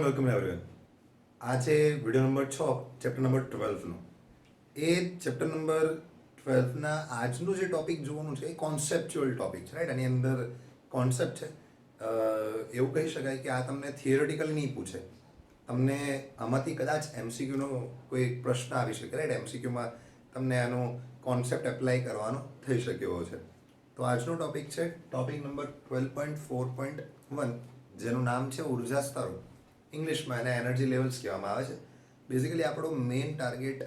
Welcome everyone. આ છે video number 6 chapter number 12નો. એ chapter number 12ના આજનું જે ટોપિક જોવાનું છે એ કોન્સેપ્ચ્યુઅલ ટોપિક છે, રાઈટ. આની અંદર કોન્સેપ્ટ છે. એવું કહી શકાય કે આ તમને થિયરેટિકલી નહીં પૂછે, તમને આમાંથી કદાચ એમસીક્યુનો કોઈ પ્રશ્ન આવી શકે, રાઈટ. એમસીક્યુમાં તમને આનો કોન્સેપ્ટ એપ્લાય કરવાનો થઈ શકે એવો છે. તો આજનો ટોપિક છે ટોપિક નંબર 12.4.1, જેનું નામ છે ઉર્જા સ્તરો. ઇંગ્લિશમાં એને એનર્જી લેવલ્સ કહેવામાં આવે છે. બેઝિકલી આપણો મેઇન ટાર્ગેટ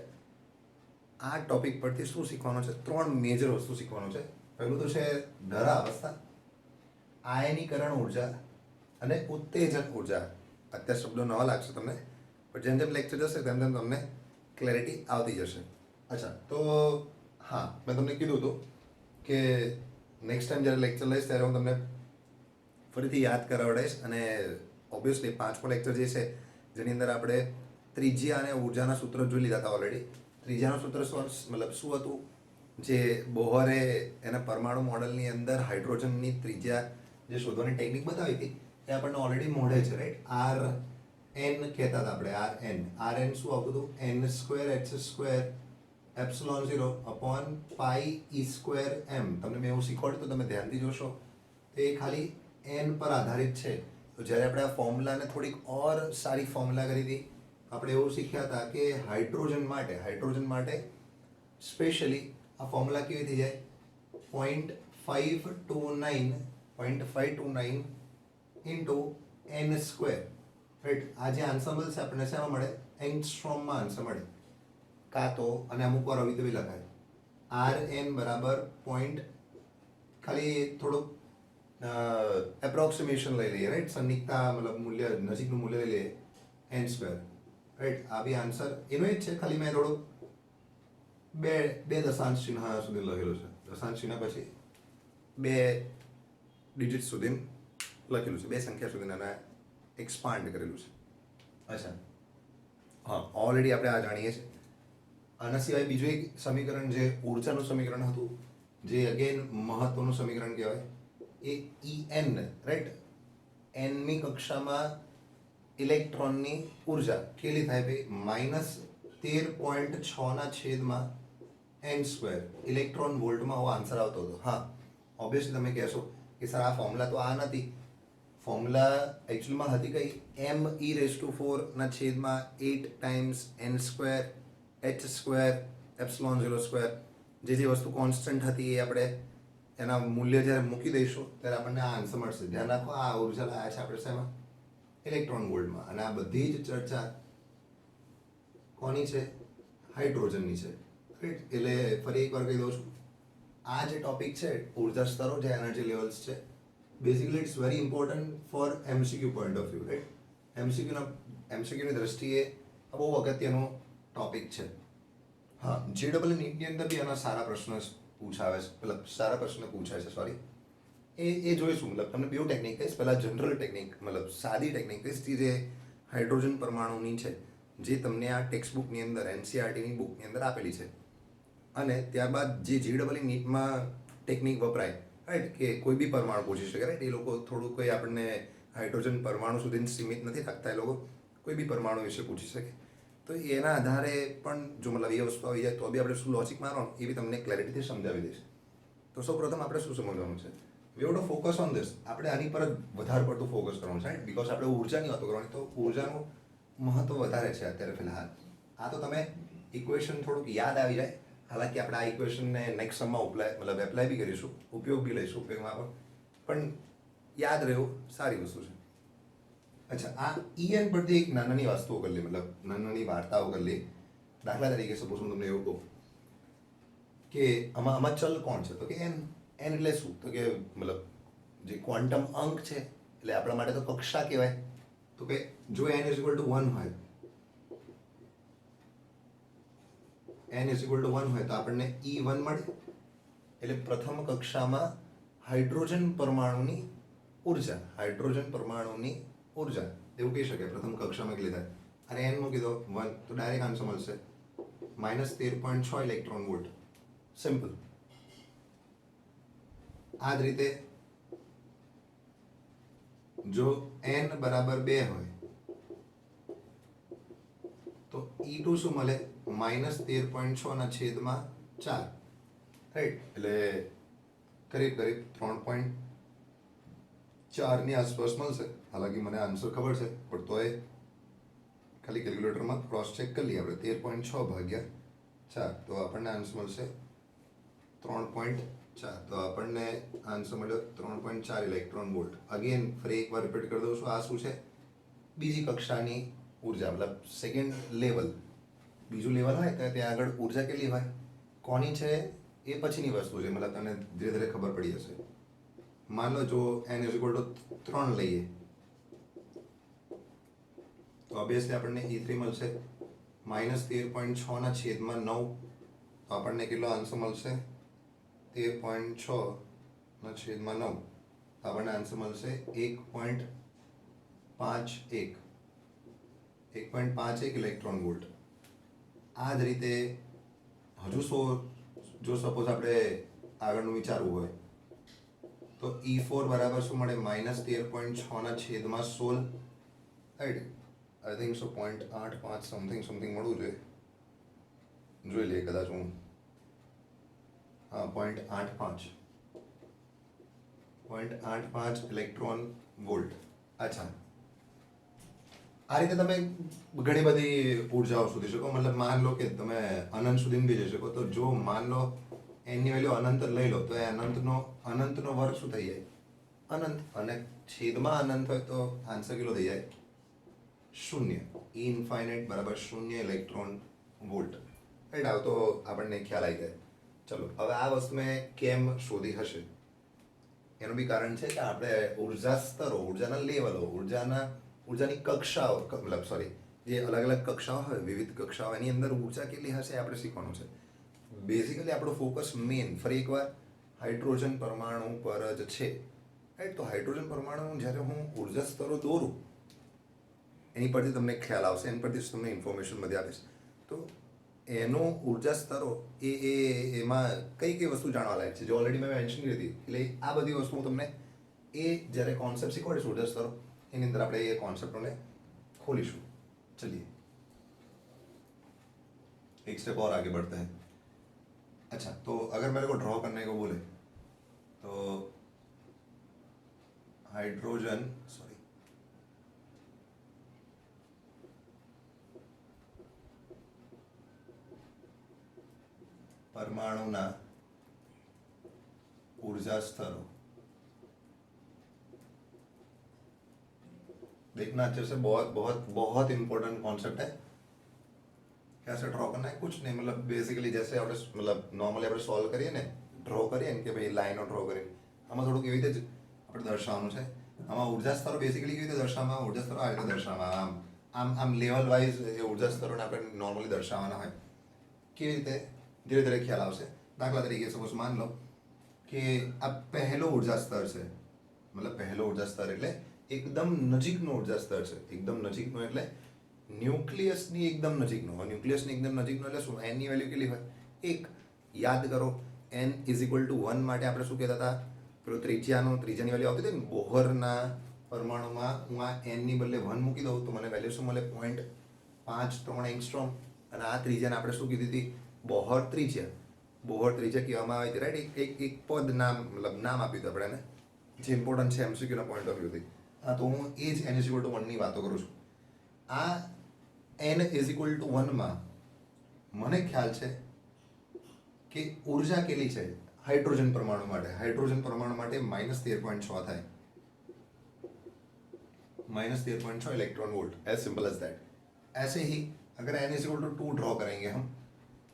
આ ટોપિક પરથી શું શીખવાનો છે, 3 મેજર વસ્તુ શીખવાનું છે. પહેલું તો છે ધરાવસ્થા, આયનીકરણ ઉર્જા અને ઉત્તેજક ઉર્જા. અત્યારે શબ્દો નવા લાગશે તમને, પણ જેમ જેમ લેક્ચર જશે તેમ તેમ તમને ક્લેરિટી આવતી જશે. અચ્છા, તો હા, મેં તમને કીધું હતું કે નેક્સ્ટ ટાઈમ જ્યારે લેક્ચર લઈશ ત્યારે હું તમને ફરીથી યાદ કરાવડાવીશ. અને ઓબ્વિયસલી 5મો લેક્ચર જે છે જેની અંદર આપણે ત્રિજ્યા અને ઉર્જાના સૂત્ર જોઈ લીધા હતા ઓલરેડી. ત્રિજ્યાનું સૂત્ર મતલબ શું હતું, જે બોહરે એના પરમાણુ મોડલની અંદર હાઇડ્રોજનની ત્રિજ્યા જે શોધવાની ટેકનિક બતાવી હતી એ આપણને ઓલરેડી મોડે છે, રાઈટ. આર એન કહેતા હતા આપણે, આર એન શું આવતું હતું, n² h² ε0/π² m. તમને મેં એવું શીખવાડ્યું તો તમે ધ્યાનથી જોશો તો એ ખાલી એન પર આધારિત છે. તો જ્યારે આપણે આ ફોર્મ્યુલાને થોડીક ઓર સારી ફોર્મ્યુલા કરી હતી, આપણે એવું શીખ્યા હતા કે હાઇડ્રોજન માટે સ્પેશિયલી આ ફોર્મ્યુલા કેવી થઈ જાય, 0.529 ઇન્ટુ n², રાઈટ. આ જે આન્સર મળશે આપણને શેમાં મળે, એંગસ્ટ્રોમમાં આન્સર મળે. કાં તો અને અમુક વાર આવી બી લખાય આર એન બરાબર પોઈન્ટ, ખાલી થોડુંક એપ્રોક્સિમેશન લઈ લઈએ, રાઈટ. સન્નિગ્ધતા મતલબ મૂલ્ય, નજીકનું મૂલ્ય લઈ લઈએ, n², રાઈટ. આ બી આન્સર એનો જ છે, ખાલી મેં થોડુંક બે દશાંશ ચિહ્ન સુધી લખેલું છે. દશાંશ ચિહ્ન પછી 2 ડિજિટ સુધી લખેલું છે, 2 સંખ્યા સુધી એને એક્સપાન્ડ કરેલું છે. અચ્છા, હા, ઓલરેડી આપણે આ જાણીએ છીએ. આના સિવાય બીજું એક સમીકરણ જે ઉર્જાનું સમીકરણ હતું, જે અગેન મહત્વનું સમીકરણ કહેવાય, એ En, રાઈટ. એનમી કક્ષામાં ઇલેક્ટ્રોનની ઉર્જા કેટલી થાય ભાઈ, -13.6/n². ઇલેક્ટ્રોન વોલ્ટમાં આવો આન્સર આવતો હતો. હા, ઓબ્વિયસલી તમે કહેશો કે સર આ ફોર્મ્યુલા તો આ નથી. ફોર્મ્યુલા એકચ્યુઅલમાં હતી કઈ, me⁻8 h², જે વસ્તુ કોન્સ્ટન્ટ હતી એ આપણે એના મૂલ્ય જ્યારે મૂકી દઈશું ત્યારે આપણને આ આન્સર મળશે. ધ્યાન રાખો, આ ઉર્જા લાયા છે આપણે શેમાં, ઇલેક્ટ્રોન વોલ્ટમાં. અને આ બધી જ ચર્ચા કોની છે, હાઇડ્રોજનની છે, રાઈટ. એટલે ફરી એકવાર કહી દઉં છું, આ જે ટોપિક છે ઉર્જા સ્તરો, જે એનર્જી લેવલ્સ છે, basically it's very important for MCQ point of view, right. એમસીક્યુની દ્રષ્ટિએ આ બહુ અગત્યનો ટોપિક છે. હા, JEE નીટની અંદર બી આના સારા પ્રશ્ન પૂછાય છે, સોરી. એ જોઈશું. મતલબ તમને બે ટેકનિક કહીશ. પહેલાં જનરલ ટેકનિક, મતલબ સાદી ટેકનિક કહીશ, જે હાઇડ્રોજન પરમાણુની છે, જે તમને આ ટેક્સ્ટ બુકની અંદર, એનસીઆરટીની બુકની અંદર આપેલી છે. અને ત્યારબાદ જે JEE નીટમાં ટેકનિક વપરાય, રાઈટ, કે કોઈ બી પરમાણુ પૂછી શકે, રાઈટ. એ લોકો થોડું કોઈ આપણને હાઇડ્રોજન પરમાણુ સુધી સીમિત નથી રાખતા. એ લોકો કોઈ બી પરમાણુ વિશે પૂછી શકે. તો એના આધારે પણ જો મતલબ એ વસ્તુ આવી જાય તો બી આપણે શું લોજિક મારવાનું એ બી તમને ક્લેરિટીથી સમજાવી દઈશ. તો સૌપ્રથમ આપણે શું સમજવાનું છે, we have to focus on this. આપણે આની પર જ વધારે પડતું ફોકસ કરવાનું છે, રાઈટ. બિકોઝ આપણે ઉર્જાની વાતો કરવાની, તો ઉર્જાનું મહત્વ વધારે છે અત્યારે ફિલહાલ. આ તો તમે ઇક્વેશન થોડુંક યાદ આવી જાય. હાલાકી આપણે આ ઇક્વેશનને નેક્સ્ટ સમમાં એપ્લાય બી કરીશું, ઉપયોગ બી લઈશું ઉપયોગમાં, પણ યાદ રહેવું સારી વસ્તુ છે. અચ્છા, આ En પરથી એક નાની વસ્તુઓ કરી લે, મતલબ નાની વાર્તાઓ કરી લે. દાખલા તરીકે સપોઝ હું તમને એવું કહું કે આમાં ચલ કોણ છે, તો કે n એટલે શું, તો કે મતલબ જે ક્વોન્ટમ અંક છે, એટલે આપણા માટે તો કક્ષા કહેવાય. તો કે જો n = 1 હોય, તો આપણને E1 મળે. એટલે પ્રથમ કક્ષામાં હાઇડ્રોજન પરમાણુની ઉર્જા એવું કહી શકાય, પ્રથમ કક્ષામાં કેટલી થાય. અને n મૂકી દો 1, તો ડાયરેક્ટ આન્સર મળશે -13.6 ઇલેક્ટ્રોન વોલ્ટ. સિમ્પલ. આ જ રીતે જો n = 2 હોય તો E2 શું મળે? -13.6/4, રાઈટ? એટલે કરીબ 3.4 ની આસપાસ મળશે. હાલાકી મને આન્સર ખબર છે, પણ તોય ખાલી કેલ્ક્યુલેટરમાં ક્રોસ ચેક કરી લઈએ આપણે. 13.6 ભાગ્યા 4, તો આપણને આન્સર મળશે 3.4. તો આપણને આન્સર મળ્યો 3.4 ઇલેક્ટ્રોન વોલ્ટ. અગેન ફરી એકવાર રિપીટ કરી દઉં છું. આ શું છે? બીજી કક્ષાની ઉર્જા, મતલબ સેકન્ડ લેવલ. બીજું લેવલ હોય તો ત્યાં આગળ ઉર્જા કેટલી હોય, કોની છે એ પછીની વસ્તુ છે, મતલબ તમને ધીરે ધીરે ખબર પડી જશે. માન લો જો n = 3 લઈએ તો ઓબ્વિયસલી આપણને E3 મળશે -13.6/9. તો આપણને કેટલો આન્સર મળશે? 13.6/9. તો આપણને આન્સર મળશે 1.51 ઇલેક્ટ્રોન વોલ્ટ. આ જ રીતે હજુ જો સપોઝ આપણે આગળનું વિચારવું હોય તો E4 બરાબર શું મળે? -13.6/16, right? I think so 0.85 something મળવું જોઈએ. જોઈ લઈએ કદાચ હું. હા, 0.85 ઇલેક્ટ્રોન વોલ્ટ. અચ્છા, આ રીતે તમે ઘણી બધી ઉર્જાઓ શોધી શકો. મતલબ માન લો કે તમે અનંત સુધી બી જઈ શકો. તો જો માન લો એની વેલ્યુ અનંત લઈ લો તો એ અનંતનો વર્ગ શું થઈ જાય? અનંત. અને છેદમાં અનંત હોય તો આન્સર કેટલો થઈ જાય? 0. ઇનફાઇનાઇટ બરાબર 0 ઇલેક્ટ્રોન વોલ્ટ, રાઈટ? આવ તો આપણને ખ્યાલ આવી જાય. ચલો, હવે આ વસ્તુ મેં કેમ શોધી હશે એનું બી કારણ છે કે આપણે ઉર્જા સ્તરો, ઉર્જાના લેવલો, ઉર્જાની કક્ષાઓ, મતલબ સોરી, જે અલગ અલગ કક્ષાઓ હોય, વિવિધ કક્ષાઓ, એની અંદર ઉર્જા કેટલી હશે આપણે શીખવાનું છે. બેઝિકલી આપણો ફોકસ મેઇન ફરી એકવાર હાઇડ્રોજન પરમાણુ પર જ છે, રાઈટ? તો હાઇડ્રોજન પરમાણુ જ્યારે હું ઉર્જા સ્તરો દોરું એની પરથી તમને ખ્યાલ આવશે, એની પરથી તમને ઇન્ફોર્મેશન બધી આપીશ. તો એનો ઉર્જા સ્તરો એમાં કઈ વસ્તુ જાણવા લાયક છે જે ઓલરેડી મેં મેન્શન કરી હતી. એટલે આ બધી વસ્તુ હું તમને જ્યારે કોન્સેપ્ટ શીખવાડીશ ઉર્જા સ્તરો, એની અંદર આપણે એ કોન્સેપ્ટોને खोलिशु. चलिए एक स्टेप और आगे बढ़ते हैं. अच्छा, तो अगर मेरे को ड्रॉ करने को बोले तो हाइड्रोजन परमाणुना ऊर्जा स्तरों देखना अच्छे से. बहुत बहुत बहुत इंपॉर्टेंट कॉन्सेप्ट है. कैसे ड्रॉ करना है? कुछ नहीं, मतलब बेसिकली जैसे આપણે मतलब नॉर्मली આપણે સોલ્વ કરીએ ને, ડ્રો કરીએ ને કે ભાઈ લાઈનો ડ્રો કરી, આમાં થોડુંક એવી રીતે જ આપણે દર્શાવવાનું છે. આમાં ઉર્જા સ્તરો બેસિકલી કેવી રીતે દર્શાવવામાં? ઉર્જા સ્તરો આ રીતે દર્શાવવામાં, આમ લેવલ વાઇઝ એ ઉર્જા સ્તરોને આપણે નોર્મલી દર્શાવવાના હોય. કેવી રીતે? ધીરે ધીરે ખ્યાલ આવશે. દાખલા તરીકે સપોઝ માન લો કે આ પહેલો ઉર્જા સ્તર છે, મતલબ પહેલો ઉર્જા સ્તર એટલે એકદમ નજીકનો ઉર્જા સ્તર છે. એકદમ નજીકનો એટલે ન્યુક્લિયસની એકદમ નજીકનો. ન્યુક્લિયસની એકદમ નજીકનો એટલે શું? એનની વેલ્યુ કેટલી હોય? 1. યાદ કરો, n = 1 માટે આપણે શું કહેતા હતા? પેલો ત્રિજ્યાની વેલ્યુ આવતી હતી ને બોહરના પરમાણુમાં. હું આ n ની બદલે 1 મૂકી દઉં તો મને વેલ્યુ શું મળે? 0.53 એંગસ્ટ્રોમ. અને આ ત્રિજ્યાને આપણે શું કીધી હતી? બોહર ત્રિજ્યા. બોહર ત્રિજ્યા કહેવામાં આવે છે, રાઈટ? એક પદ નામ, મતલબ નામ આપ્યું હતું આપણે એને, જે ઇમ્પોર્ટન્ટ છે MCQના પોઈન્ટ ઓફ વ્યૂથી. હા, તો હું એ જ n = 1 ની વાતો કરું છું. આ n = 1 માં મને ખ્યાલ છે કે ઉર્જા કેટલી છે હાઇડ્રોજન પરમાણુ માટે. હાઇડ્રોજન પરમાણુ માટે -13.6 થાય. -13.6 electron volt, as simple as that. ऐसे ही अगर n = 2 ड्रॉ करेंगे हम,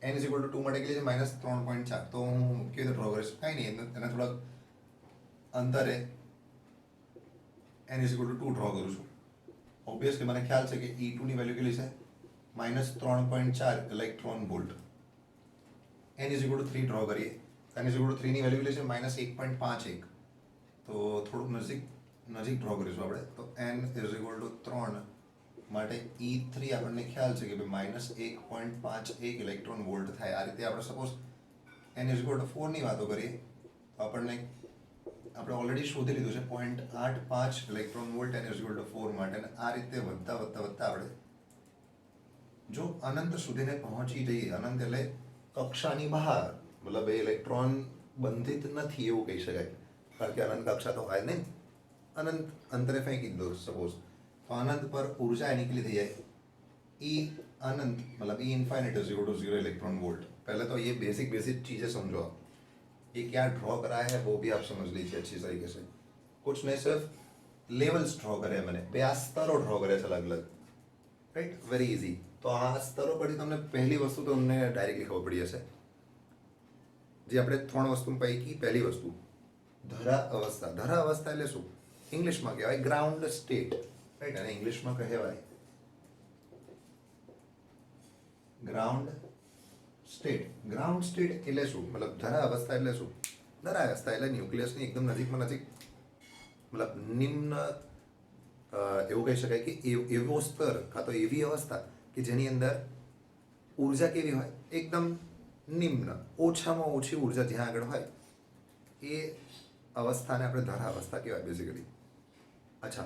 n = 2 માટે કેટલી છે? -3.4. તો હું કેવી રીતે ડ્રો કરીશ? કાંઈ નહીં, એને થોડાક અંતરે n = 2 ડ્રો કરું છું. ઓબ્વિયસલી મને ખ્યાલ છે કે E2 ની વેલ્યુ કેટલી છે? -3.4 ઇલેક્ટ્રોન વોલ્ટ. n = 3 ડ્રો કરીએ. n = 3 ની વેલ્યુ કેટલી છે? -1.51. તો થોડુંક નજીક ડ્રો કરીશું આપણે. તો n = 3 માટે E3 આપણને ખ્યાલ છે કે ભાઈ -1.51 ઇલેક્ટ્રોન વોલ્ટ થાય. આ રીતે આપણે સપોઝ n = 4 ની વાતો કરીએ તો આપણે ઓલરેડી શોધી લીધું છે 0.85 ઇલેક્ટ્રોન વોલ્ટ n = 4 માટે. અને આ રીતે વધતા આપણે જો અનંત સુધીને પહોંચી જઈએ, અનંત એટલે કક્ષાની બહાર, મતલબ એ ઇલેક્ટ્રોન બંધિત નથી એવું કહી શકાય, કારણ કે અનંત કક્ષા તો હોય જ નહીં. અનંત અંતરે ફેંકી દો સપોઝ, તો અનંત પર ઉર્જા એની કેટલી થઈ જાય, ई अनंत मतलब E infinite is equal to 0 electron volt. पहले तो ये बेसिक बेसिक चीज़ें समझो आप. ये क्या ड्रॉ करा है वो भी आप समझ लीजिए अच्छी तरीके से. कुछ नहीं, सिर्फ लेवल्स ड्रॉ करे मैंने, બે આ સ્તરો ડ્રો કર્યા છે અલગ અલગ, રાઈટ, વેરી ઇઝી. તો આ સ્તરો પરથી તમને પહેલી વસ્તુ તો તમને ડાયરેક્ટલી ખબર પડી જશે, જે આપણે ત્રણ વસ્તુ પૈકી પહેલી વસ્તુ ધરા અવસ્થા. ધરા અવસ્થા એટલે શું? ઇંગ્લિશમાં કહેવાય ગ્રાઉન્ડ સ્ટેટ, રાઈટ, અને ઇંગ્લિશમાં કહેવાય ગ્રાઉન્ડ સ્ટેટ. ગ્રાઉન્ડ સ્ટેટ એટલે શું? મતલબ ધરા અવસ્થા એટલે શું? ધરા અવસ્થા એટલે ન્યુક્લિયસની એકદમ નજીકમાં નજીક, મતલબ નિમ્ન, એવું કહી શકાય કે એવો સ્તર કાં તો એવી અવસ્થા કે જેની અંદર ઉર્જા કેવી હોય, એકદમ નિમ્ન, ઓછામાં ઓછી ઉર્જા જ્યાં આગળ હોય એ अवस्था ने अपने धरा अवस्था कहेवाय बेसिकली. अच्छा,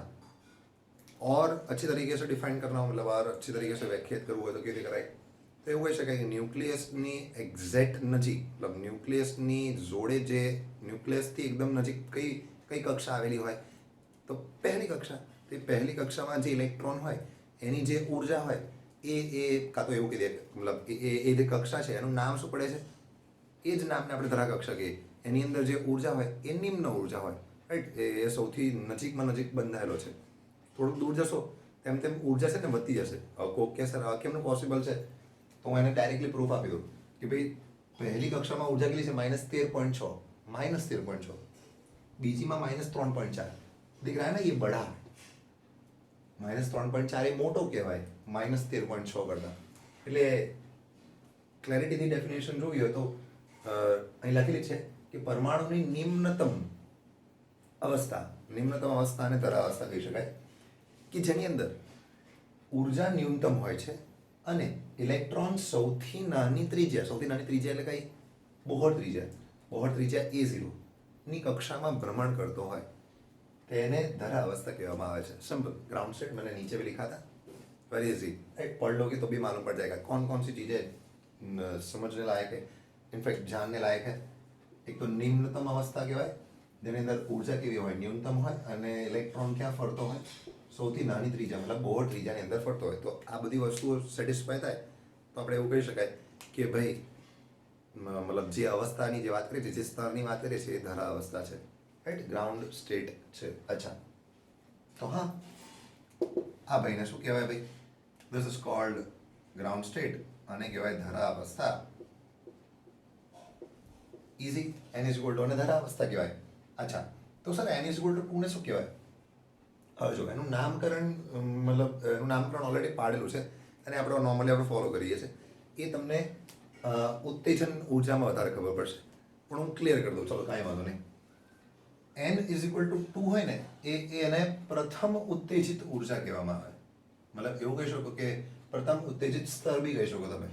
और अच्छी तरीके से डिफाइन करना हो, मतलब और अच्छी तरीके से व्याख्यात करવું હોય તો કેવી રીતે કરાય? તો એવું કહી શકાય કે ન્યુક્લિયસની એક્ઝેક્ટ નજીક, મતલબ ન્યુક્લિયસની જોડે જે ન્યુક્લિયસથી એકદમ નજીક કઈ કઈ કક્ષા આવેલી હોય, તો પહેલી કક્ષા. તે પહેલી કક્ષામાં જે ઇલેક્ટ્રોન હોય એની જે ઉર્જા હોય એ કાં તો એવું કહી દે, મતલબ એ જે કક્ષા છે એનું નામ શું પડે છે? એ જ નામને આપણે ધરા કક્ષા કહીએ. એની અંદર જે ઉર્જા હોય એ નિમ્ન ઉર્જા હોય, રાઈટ, એ સૌથી નજીકમાં નજીક બંધાયેલો છે. થોડુંક દૂર જશો તેમ તેમ ઉર્જા છે ને વધતી જશે. કોક કે સર કેમનું પોસિબલ છે? તો હું એને ડાયરેક્ટલી પ્રૂફ આપી દઉં કે ભાઈ પહેલી કક્ષામાં ઉર્જા કેટલી છે? -13.6, -13.6. બીજીમાં -3.4. दिख रहा है ना ये बड़ा, -3.4 એ મોટો કહેવાય -13.6 કરતા. એટલે ક્લેરિટીની ડેફિનેશન જોવી હોય તો અહીં લખેલી છે કે પરમાણુની નિમ્નતમ અવસ્થાને ધરા અવસ્થા કહી શકાય, કે જેની અંદર ઉર્જા ન્યૂનતમ હોય છે અને ઇલેક્ટ્રોન સૌથી નાની ત્રિજ્યા એટલે કઈ? બોહર ત્રિજ્યા A0 ની કક્ષામાં ભ્રમણ કરતો હોય તેને ધરા अवस्था कहવામાં આવે છે. सिंपल ग्राउंड स्टेट मैंने नीचे भी लिखा था, वेरी इजी, राइट, पढ़ लोगे तो भी मालूम पड़ जाएगा कौन कौन सी चीज़ें समझने लायक है, इनफैक्ट जानने लायक है. एक तो निम्नतम अवस्था कહેવાય, જેની અંદર ઉર્જા કેવી હોય? ન્યૂનતમ હોય અને ઇલેક્ટ્રોન ક્યાં ફરતો હોય? સૌથી નાની ત્રિજ્યા, મતલબ બોહર ત્રિજ્યાની અંદર ફરતો હોય. તો આ બધી વસ્તુઓ સેટિસ્ફાય થાય તો આપણે એવું કહી શકાય કે ભાઈ મતલબ જે અવસ્થાની જે વાત કરીએ છીએ, જે સ્તરની વાત કરીએ છીએ એ ધરા અવસ્થા છે, રાઈટ, ગ્રાઉન્ડ સ્ટેટ છે. અચ્છા, તો હા, આ ભાઈને શું કહેવાય ભાઈ? This is called ground state, અને કહેવાય ધરા અવસ્થા. Easy, n is equal to, અને ધરા અવસ્થા કહેવાય. અચ્છા, તો sir n is equal to 2 ને શું કહેવાય? હવે જો એનું નામકરણ, મતલબ એનું નામકરણ ઓલરેડી પાડેલું છે અને આપણે નોર્મલી આપણે ફોલો કરીએ છીએ. એ તમને ઉત્તેજન ઉર્જામાં વધારે ખબર પડશે, પણ હું ક્લિયર કરી દઉં, ચલો કાંઈ વાંધો નહીં. n ઇઝ ઇક્વલ ટુ 2 હોય ને એ એને પ્રથમ ઉત્તેજિત ઉર્જા કહેવામાં આવે. મતલબ એવું કહી શકો કે પ્રથમ ઉત્તેજિત સ્તર બી કહી શકો તમે.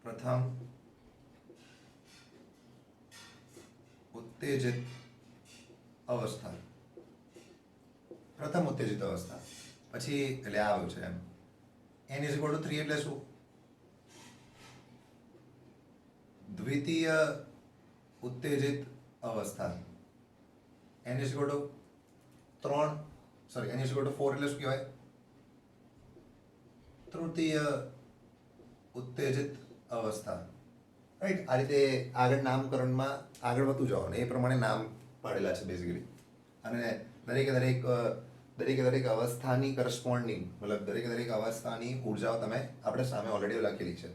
પ્રથમ ઉત્તેજિત અવસ્થા, પ્રથમ ઉત્તેજિત અવસ્થા. પછી એટલે આ આવ્યું છે એમ. n ઇઝ ઇક્વલ ટુ 3 એટલે શું? દ્વિતીય ઉત્તેજિત અવસ્થા. n is equal to 3, sorry, n is equal to 4 એટલે શું કહેવાય? તૃતીય ઉત્તેજિત અવસ્થા, રાઈટ. આ રીતે આગળ નામકરણમાં આગળ વધતું જવાનું, એ પ્રમાણે નામ પાડેલા છે બેઝિકલી. અને દરેકે દરેક અવસ્થાની કરસ્પોન્ડિંગ, મતલબ દરેક અવસ્થાની ઉર્જાઓ તમે આપણે સામે ઓલરેડી લખેલી છે.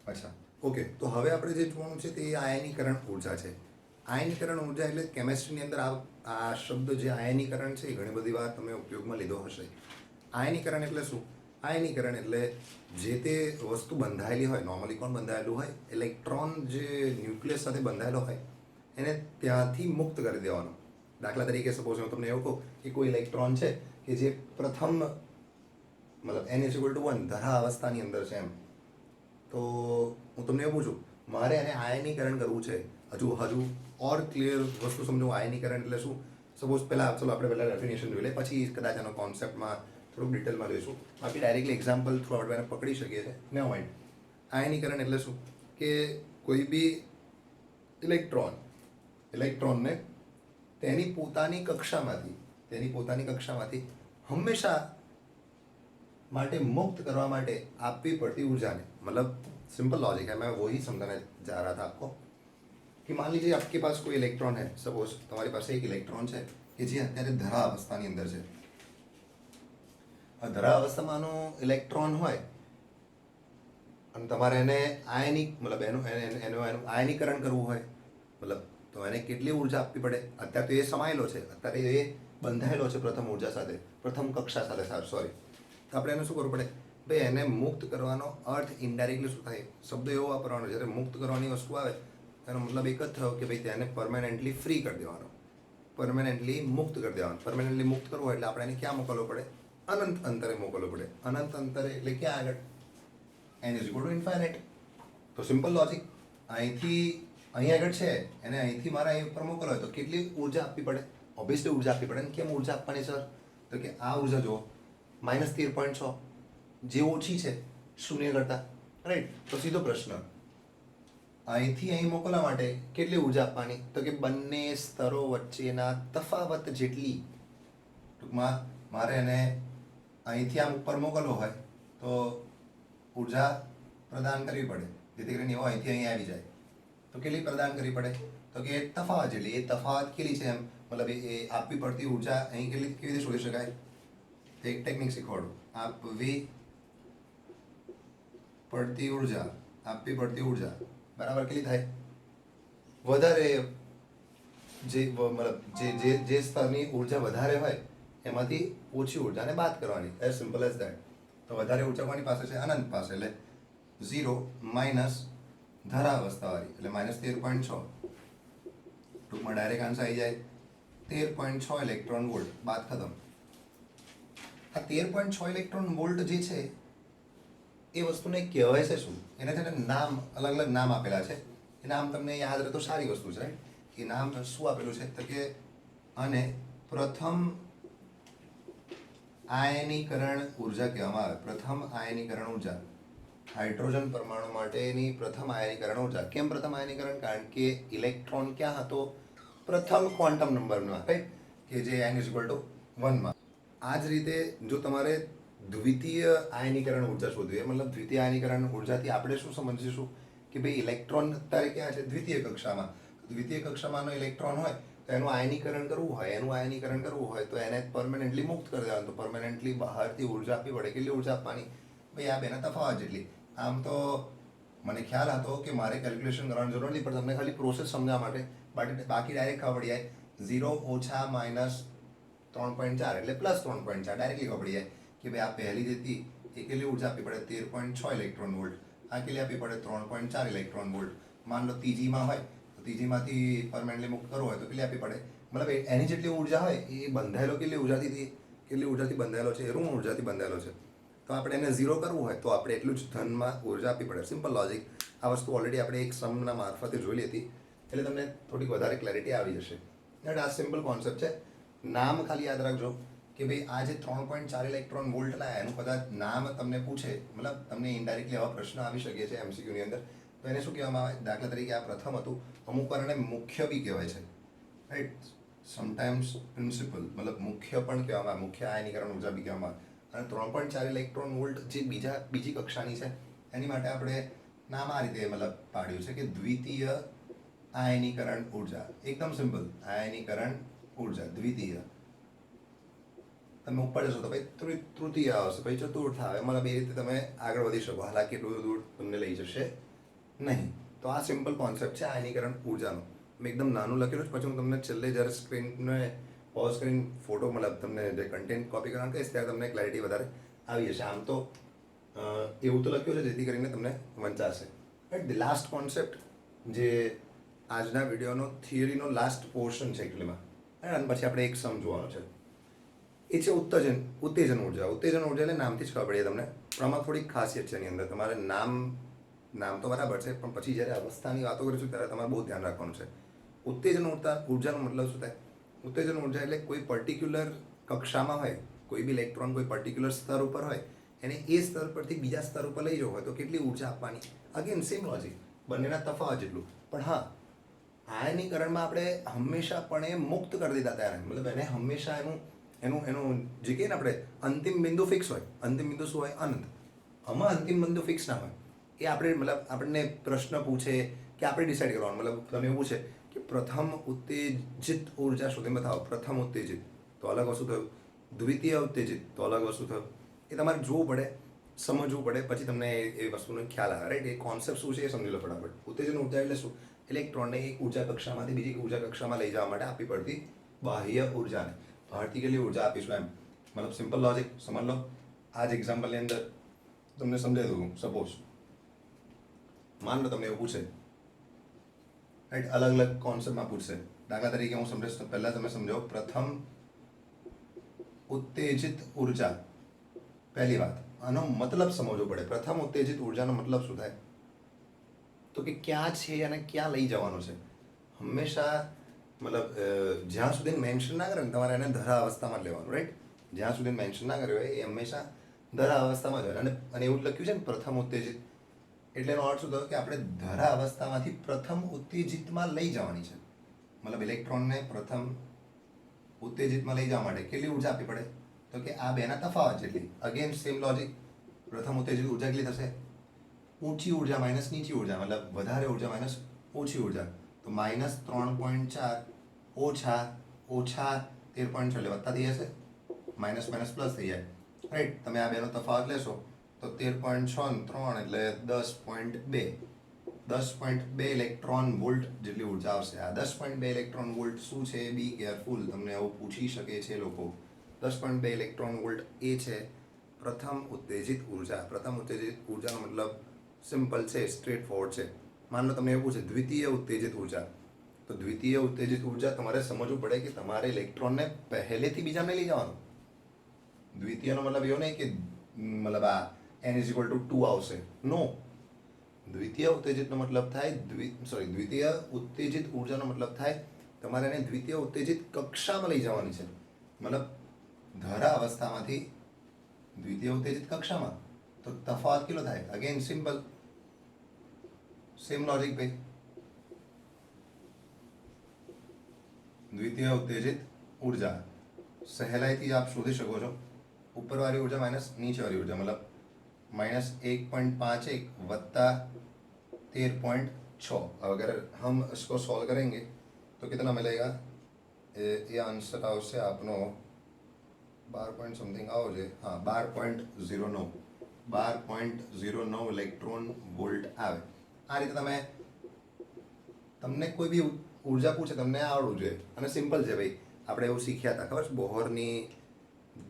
અચ્છા, ઓકે, તો હવે આપણે જે જોવાનું છે તે આયનીકરણ ઉર્જા છે. આયનીકરણ ઉર્જા એટલે કેમેસ્ટ્રીની અંદર આ શબ્દ જે આયનીકરણ છે એ ઘણી બધી વાર તમે ઉપયોગમાં લીધો હશે. આયનીકરણ એટલે શું? આયનીકરણ એટલે જે તે વસ્તુ બંધાયેલી હોય, નોર્મલી કોણ બંધાયેલું હોય? ઇલેક્ટ્રોન જે ન્યુક્લિયસ સાથે બંધાયેલો હોય એને ત્યાંથી મુક્ત કરી દેવાનો. દાખલા તરીકે સપોઝ હું તમને એવું કહું કે કોઈ ઇલેક્ટ્રોન છે કે જે પ્રથમ, મતલબ n ઇઝ ઇક્વલ ટુ 1 ધરા અવસ્થાની અંદર છે એમ, તો હું તમને એવું પૂછું, મારે એને આયનીકરણ કરવું છે. હજુ ઓર ક્લિયર વસ્તુ સમજો આયનીકરણ એટલે શું. સપોઝ ચલો આપણે પહેલાં ડેફિનેશન જોઈ લે, પછી કદાચ એનો કોન્સેપ્ટમાં થોડુંક ડિટેલમાં જોઈશું. બાકી ડાયરેક્ટલી એક્ઝામ્પલ થ્રુ આપણે એને પકડી શકીએ છીએ. Never mind. આયનીકરણ એટલે શું કે કોઈ બી ઇલેક્ટ્રોનને તેની પોતાની કક્ષામાંથી હંમેશા માટે मुक्त करवा માટે આપવી પડતી ऊर्जाને, मतलब सिंपल लॉजिक है, मैं वही समझाने जा रहा था आपको कि मान लीजिए आपके पास कोई इलेक्ट्रॉन है, सपोज તમારી પાસે એક ઇલેક્ટ્રોન છે કે જે અત્યારે ધરા અવસ્થાની અંદર છે. ધરા અવસ્થામાંનો ઇલેક્ટ્રોન હોય અને તમારે એને એનું આયનીકરણ કરવું હોય, મતલબ તો એને કેટલી ઉર્જા આપવી પડે? અત્યારે તો એ સમાયેલો છે, અત્યારે એ બંધાયેલો છે પ્રથમ ઉર્જા સાથે, પ્રથમ કક્ષા સાથે, સોરી. તો આપણે એને શું કરવું પડે? ભાઈ એને મુક્ત કરવાનો અર્થ ઇનડાયરેક્ટલી શું થાય? શબ્દ એવો વાપરવાનો, જ્યારે મુક્ત કરવાની વસ્તુ આવે એનો મતલબ એક જ થયો કે ભાઈ તેને પરમેનન્ટલી ફ્રી કરી દેવાનો, પરમેનન્ટલી મુક્ત કરી દેવાનો. પરમેનન્ટલી મુક્ત કરવો એટલે આપણે એને ક્યાં મોકલવો પડે? અનંત અંતરે મોકલવો પડે. અનંત અંતરે એટલે ક્યાં આગળ? n is equal to infinite. તો સિમ્પલ લોજિક. અહીં આગળ છે, એને અહીંથી મારે અહીં ઉપર મોકલવો હોય તો કેટલી ઉર્જા આપવી પડે? ઓબ્વિયસલી ઉર્જા આપવી પડે. અને કેમ ઉર્જા આપવાની સર? તો કે આ ઉર્જા જુઓ, -13.6, જે ઓછી છે શૂન્ય કરતાં, રાઈટ? તો સીધો પ્રશ્ન, અહીંથી અહીં મોકલવા માટે કેટલી ઉર્જા આપવાની? તો કે બંને સ્તરો વચ્ચેના તફાવત જેટલી. ટૂંકમાં મારે એને અહીંથી આમ ઉપર મોકલવો હોય તો ઉર્જા પ્રદાન કરવી પડે, જેથી કરીને એવો અહીંથી અહીં આવી જાય. તો કેટલી પ્રદાન કરવી પડે? તો કે તફાવત જેટલી. એ તફાવત કેટલી છે એમ, મતલબ એ આપવી પડતી ઉર્જા અહીં કેવી રીતે શોધી શકાય? એક ટેકનિક શીખવાડું. આપવી પડતી ઉર્જા બરાબર કેટલી થાય? વધારે જે સ્તરની ઉર્જા વધારે હોય એમાંથી ઓછી ઉર્જાને બાદ કરવાની. As simple as that. તો વધારે ઉર્જા કોની પાસે છે? અનંત પાસે. એટલે 0 માઇનસ ધરાવસ્થાવાળી એટલે -13.6. ટૂંકમાં ડાયરેક્ટ આન્સર આવી જાય 13.6 ઇલેક્ટ્રોન વોલ્ટ. બાદ ખતમ. આ 13.6 ઇલેક્ટ્રોન વોલ્ટ જે છે એ વસ્તુને કહેવાય છે શું? એને છે ને નામ, અલગ અલગ નામ આપેલા છે. એ નામ તમને યાદ રહે તો સારી વસ્તુ છે. એ નામ શું આપેલું છે? તો કે અને પ્રથમ આયનીકરણ ઉર્જા કહેવામાં આવે. પ્રથમ આયનીકરણ ઉર્જા, હાઇડ્રોજન પરમાણુ માટેની પ્રથમ આયનીકરણ ઉર્જા. કેમ પ્રથમ આયનીકરણ? કારણ કે ઇલેક્ટ્રોન ક્યાં હતો? પ્રથમ ક્વોન્ટમ નંબરમાં, રાઈટ? કે જે n ઇઝ ઇક્વલ ટુ 1 માં. આ જ રીતે જો તમારે દ્વિતીય આયનીકરણ ઉર્જા શોધવી હોય, મતલબ દ્વિતીય આયનીકરણ ઉર્જાથી આપણે શું સમજીશું કે ભાઈ ઇલેક્ટ્રોન અત્યારે ક્યાં છે? દ્વિતીય કક્ષામાં. દ્વિતીય કક્ષામાંનો ઇલેક્ટ્રોન હોય તો એનું આયનીકરણ કરવું હોય તો એને પરમેનન્ટલી મુક્ત કરી દેવાનું. તો પરમેનન્ટલી બહારથી ઉર્જા આપવી પડે. કેટલી ઉર્જા આપવાની? ભાઈ આ બેના તફાવત જેટલી. આમ તો મને ખ્યાલ હતો કે મારે કેલ્ક્યુલેશન કરવાની જરૂર નથી, પણ તમને ખાલી પ્રોસેસ સમજાવવા માટે. બાકી ડાયરેક્ટ ખબર પડી જાય. 0 ઓછા -3.4 એટલે +3.4. ડાયરેક્ટલી ખબર પડી જાય કે ભાઈ આ પહેલી જે હતી એ કેટલી ઉર્જા આપવી પડે? 13.6 ઇલેક્ટ્રોન વોલ્ટ. આ કેટલી આપવી પડે? 3.4 ઇલેક્ટ્રોન વોલ્ટ. માન લો ત્રીજીમાં હોય તો ત્રીજીમાંથી પરમેનન્ટલી મુક્ત કરવું હોય તો કેટલી આપવી પડે? મતલબ એની જેટલી ઉર્જા હોય એ બંધાયેલો કેટલી ઉર્જાથી બંધાયેલો છે? ઋણ ઉર્જાથી બંધાયેલો છે. તો આપણે એને 0 કરવું હોય તો આપણે એટલું જ ધનમાં ઉર્જા આપવી પડે. Simple logic. આ વસ્તુ ઓલરેડી આપણે એક સમના મારફતે જોઈ હતી, એટલે તમને થોડીક વધારે ક્લેરિટી આવી જશે. આ સિમ્પલ કોન્સેપ્ટ છે. નામ ખાલી યાદ રાખજો કે ભાઈ આ જે 3.4 ઇલેક્ટ્રોન વોલ્ટ લાયા એનું કદાચ નામ તમને પૂછે, મતલબ તમને ઇનડાયરેક્ટલી આવા પ્રશ્ન આવી શકે છે MCQની અંદર. તો એને શું કહેવામાં આવે? દાખલા તરીકે આ પ્રથમ હતું, અમુક વાર એને મુખ્ય બી કહેવાય છે, રાઈટ? સમટાઈમ્સ પ્રિન્સિપલ, મતલબ મુખ્ય પણ કહેવામાં આવે, મુખ્ય આયનીકરણ ઉર્જા બી કહેવામાં આવે. અને 3.4 ઇલેક્ટ્રોન વોલ્ટ જે બીજી કક્ષાની છે એની માટે આપણે નામ આ રીતે મતલબ પાડ્યું છે કે દ્વિતીય આયનીકરણ ઉર્જા. એકદમ સિમ્પલ. આયનીકરણ ઉર્જા દ્વિતીય. તમે ઉપર જશો તો ભાઈ તૃતીય આવશે, પછી ચતુર્થ આવે, મતલબ એ રીતે તમે આગળ વધી શકો. હાલાકી એટલું દૂર તમને લઈ જશે નહીં. તો આ સિમ્પલ કોન્સેપ્ટ છે આયનીકરણ ઉર્જાનો. મેં એકદમ નાનું લખેલું છે, પછી હું તમને છેલ્લે જ્યારે સ્ક્રીનને પોઝ કરીને ફોટો, મતલબ તમને જે કન્ટેન્ટ કોપી કરવાનું કહીશ ત્યારે તમને ક્લેરિટી વધારે આવી જશે. આમ તો એવું તો લખ્યું છે જેથી કરીને તમને વંચાશે. રાઈટ? ધ લાસ્ટ કોન્સેપ્ટ જે આજના વિડીયોનો થિયરીનો લાસ્ટ પોર્શન છે એકચ્યુઅલીમાં, અને પછી આપણે એક સમ જોવાનો છે. એ છે ઉત્તેજન ઉર્જા. ઉત્તેજન ઉર્જા એટલે નામથી જ ખબર પડી તમને, પણ આમાં થોડીક ખાસિયત છે એની અંદર. તમારે નામ તો બરાબર છે, પણ પછી જ્યારે અવસ્થાની વાતો કરીશું ત્યારે તમારે બહુ ધ્યાન રાખવાનું છે. ઉત્તેજન ઉર્જાનો મતલબ શું થાય? ઉત્તેજન ઉર્જા એટલે કોઈ પર્ટિક્યુલર કક્ષામાં હોય, કોઈ બી ઇલેક્ટ્રોન કોઈ પર્ટિક્યુલર સ્તર ઉપર હોય એને એ સ્તર પરથી બીજા સ્તર ઉપર લઈ જવો હોય તો કેટલી ઉર્જા આપવાની? અગેન સેમ લોજિક, બંનેના તફાવત જેટલું. પણ હા, આયનીકરણમાં આપણે હંમેશા પણ એ મુક્ત કરી દીધા ત્યારે, મતલબ એને હંમેશા એનું જે કહીએ ને આપણે અંતિમ બિંદુ ફિક્સ હોય. અંતિમ બિંદુ શું હોય? અનંત. આમાં અંતિમ બિંદુ ફિક્સ ના હોય. એ આપણે મતલબ આપણને પ્રશ્ન પૂછે કે આપણે ડિસાઇડ કરવાનું, મતલબ તમે એવું પૂછે કે પ્રથમ ઉત્તેજિત ઉર્જા શોધીને બતાવો. પ્રથમ ઉત્તેજિત તો અલગ વસ્તુ થયું, દ્વિતીય ઉત્તેજિત તો અલગ વસ્તુ થયું. એ તમારે જોવું પડે, સમજવું પડે, પછી તમને એ વસ્તુનો ખ્યાલ આવે. રાઈટ? એ કોન્સેપ્ટ શું છે એ સમજી લો ફટાફટ. ઉત્તેજન ઉર્જા એટલે શું? ઇલેક્ટ્રોનને એક ઉર્જા કક્ષામાંથી બીજી ઉર્જા કક્ષામાં લઈ જવા માટે આપવી પડતી બાહ્ય ઉર્જાને. બહારથી કેટલી ઉર્જા આપીશું એમ, મતલબ સિમ્પલ લોજિક સમજ લો. આ જ એક્ઝામ્પલની અંદર તમને સમજાવી દઉં. સપોઝ માન લો તમને એવું પૂછે, રાઈટ, અલગ અલગ કોન્સેપ્ટમાં પૂછશે. દાખલા તરીકે હું સમજાવીશ તો પહેલાં તમે સમજો. પ્રથમ ઉત્તેજિત ઉર્જા, પહેલી વાત આનો મતલબ સમજવો પડે. પ્રથમ ઉત્તેજિત ઉર્જાનો મતલબ શું થાય? તો કે ક્યાં છે અને ક્યાં લઈ જવાનો છે. હંમેશા મતલબ જ્યાં સુધી મેન્શન ના કરે ને તમારે એને ધરા અવસ્થામાં લેવાનું. રાઈટ? જ્યાં સુધી મેન્શન ના કર્યો હોય એ હંમેશા ધરા અવસ્થામાં જ હોય. અને એવું લખ્યું છે ને પ્રથમ ઉત્તેજિત, એટલે એનો અર્થ શું થયો કે આપણે ધરા અવસ્થામાંથી પ્રથમ ઉત્તેજિતમાં લઈ જવાની છે. મતલબ ઇલેક્ટ્રોનને પ્રથમ ઉત્તેજિતમાં લઈ જવા માટે કેટલી ઉર્જા આપવી પડે? તો કે આ બેના તફાવત જેટલી. Again same logic. પ્રથમ ઉત્તેજિત ઉર્જા કેટલી થશે? ઊંચી ઉર્જા માઇનસ નીચી ઉર્જા, મતલબ વધારે ઉર્જા માઇનસ ઓછી ઉર્જા. તો -3.4 ઓછા 13.6 એટલે વત્તા થઈ જશે, માઇનસ માઇનસ પ્લસ થઈ જાય. રાઈટ? તમે આ બેનો તફાવત લેશો તો 13.6 ને 3 એટલે 10.2. 10.2 ઇલેક્ટ્રોન વોલ્ટ જેટલી ઉર્જા આવશે. આ 10.2 ઇલેક્ટ્રોન વોલ્ટ શું છે? બી કેરફુલ, તમને આવું પૂછી શકે છે લોકો. 10.2 ઇલેક્ટ્રોન વોલ્ટ એ છે પ્રથમ ઉત્તેજિત ઉર્જા. પ્રથમ ઉત્તેજિત ઉર્જાનો મતલબ સિમ્પલ છે, સ્ટ્રેટ ફોરવર્ડ છે. માન લો તમને એવું પૂછે દ્વિતીય ઉત્તેજિત ઉર્જા, તો દ્વિતીય ઉત્તેજિત ઉર્જા તમારે સમજવું પડે કે તમારે ઇલેક્ટ્રોનને પહેલેથી બીજાને લઈ જવાનું. દ્વિતીયનો મતલબ એવો નહીં કે મતલબ આ n=2 આવશે. નો, દ્વિતીય ઉત્તેજિતનો મતલબ થાય દ્વિતીય ઉત્તેજિત ઉર્જાનો મતલબ થાય તમારે એને દ્વિતીય ઉત્તેજિત કક્ષામાં લઈ જવાની છે. મતલબ ધરા અવસ્થામાંથી દ્વિતીય ઉત્તેજિત કક્ષામાં. તો તફાવત કેટલો થાય? અગેન સિમ્પલ, સેમ લોજિક ભાઈ. દ્વિતીય ઉત્તેજિત ઉર્જા સહેલાઈથી આપ શોધી શકો છો. ઉપરવાળી ઉર્જા માઇનસ નીચેવાળી ઉર્જા, મતલબ -1.51 वत्ता 13.6. अगर हम इसको सॉल्व करेंगे तो कितना मिलेगा? ये आंसर આવશે આપનો 12 પોઈન્ટ સમથિંગ આવો છે. હા, 12.09. 12.09 ઇલેક્ટ્રોન વોલ્ટ આવે. આ રીતે તમને કોઈ બી ઉર્જા પૂછે તમને આવડવું જોઈએ. અને સિમ્પલ છે ભાઈ. આપણે એવું શીખ્યા હતા ખબર છે?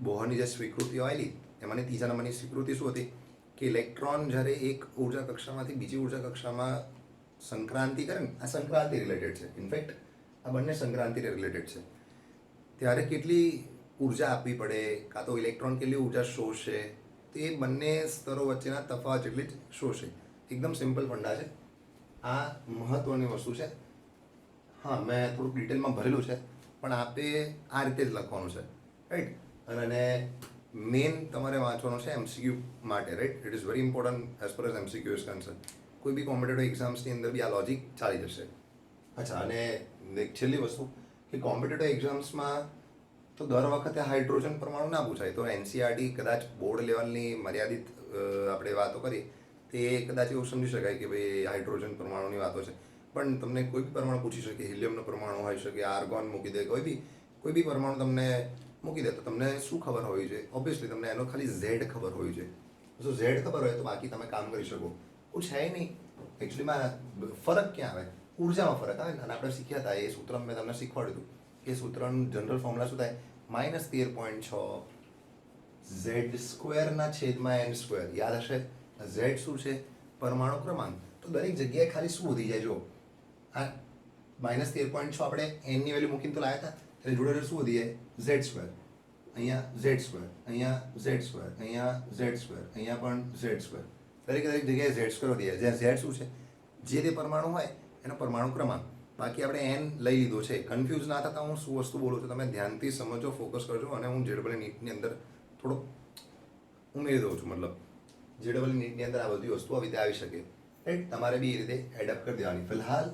બોહરની જે સ્વીકૃતિઓ આવેલી એમાંની ત્રીજા નંબરની સ્વીકૃતિ શું હતી? કે ઇલેક્ટ્રોન જ્યારે એક ઉર્જા કક્ષામાંથી બીજી ઉર્જા કક્ષામાં સંક્રાંતિ કરે ને, આ સંક્રાંતિ રિલેટેડ છે. ઇનફેક્ટ આ બંને સંક્રાંતિ રિલેટેડ છે. ત્યારે કેટલી ઉર્જા આપવી પડે, કાં તો ઇલેક્ટ્રોન કેટલી ઉર્જા શોષે, તે બંને સ્તરો વચ્ચેના તફાવત જેટલી જ શોષે. એકદમ સિમ્પલ ફંડા છે. આ મહત્ત્વની વસ્તુ છે. હા, મેં થોડુંક ડિટેલમાં ભરેલું છે, પણ આપે આ રીતે જ લખવાનું છે. રાઈટ? અને મેઇન તમારે વાંચવાનો છે MCQ માટે. Right? It is very important as per as MCQ is concern. કોઈ બી કોમ્પિટેટિવ એક્ઝામ્સની અંદર બી આ લોજિક ચાલી જશે. અચ્છા, અને એક છેલ્લી વસ્તુ કે કોમ્પિટેટિવ એક્ઝામ્સમાં તો દર વખતે હાઇડ્રોજન પરમાણુ ના પૂછાય. તો NCERT કદાચ બોર્ડ લેવલની મર્યાદિત આપણે વાતો કરીએ તે કદાચ એવું સમજી શકાય કે ભાઈ હાઇડ્રોજન પરમાણુની વાતો છે. પણ તમને કોઈ બી પરમાણુ પૂછી શકે. હિલિયમનો પરમાણુ હોઈ શકે, આર્ગોન મૂકી દે, કોઈ બી પરમાણુ તમને મૂકી દે તો તમને શું ખબર હોવી જોઈએ? ઓબ્વિયસલી તમને એનો ખાલી Z ખબર હોવી જોઈએ. જો Z ખબર હોય તો બાકી તમે કામ કરી શકો. એવું છે નહીં. એકચ્યુઅલીમાં ફરક ક્યાં આવે? ઉર્જામાં ફરક આવે ને. અને આપણે શીખ્યા હતા એ સૂત્ર મેં તમને શીખવાડ્યું હતું. એ સૂત્રનું જનરલ ફોર્મ્યુલા શું થાય? -13.6 Z²/n². યાદ હશે? Z શું છે? પરમાણુ ક્રમાંક. તો દરેક જગ્યાએ ખાલી શું વધી જાય? જો આ -13.6 આપણે n ની વેલ્યુ મૂકીને તો લાવ્યા હતા, એટલે જોડે શું વધી જાય? Z². અહીંયા Z², અહીંયા Z², અહીંયા Z², અહીંયા પણ Z². દરેક જગ્યાએ Z² વધી જાય. જ્યાં Z શું છે? જે તે પરમાણુ હોય એનો પરમાણુ ક્રમાંક. બાકી આપણે એન લઈ લીધો છે. કન્ફ્યુઝ ના થતા હું શું વસ્તુ બોલું છું તમે ધ્યાનથી સમજો, ફોકસ કરજો. અને હું જેડબલ નીટની અંદર થોડો ઉમેરી દઉં છું, મતલબ જેડબલ નીટની અંદર આ બધી વસ્તુ આવી રીતે આવી શકે, રાઈટ. તમારે બી એ રીતે એડઅપ કરી દેવાની. ફિલહાલ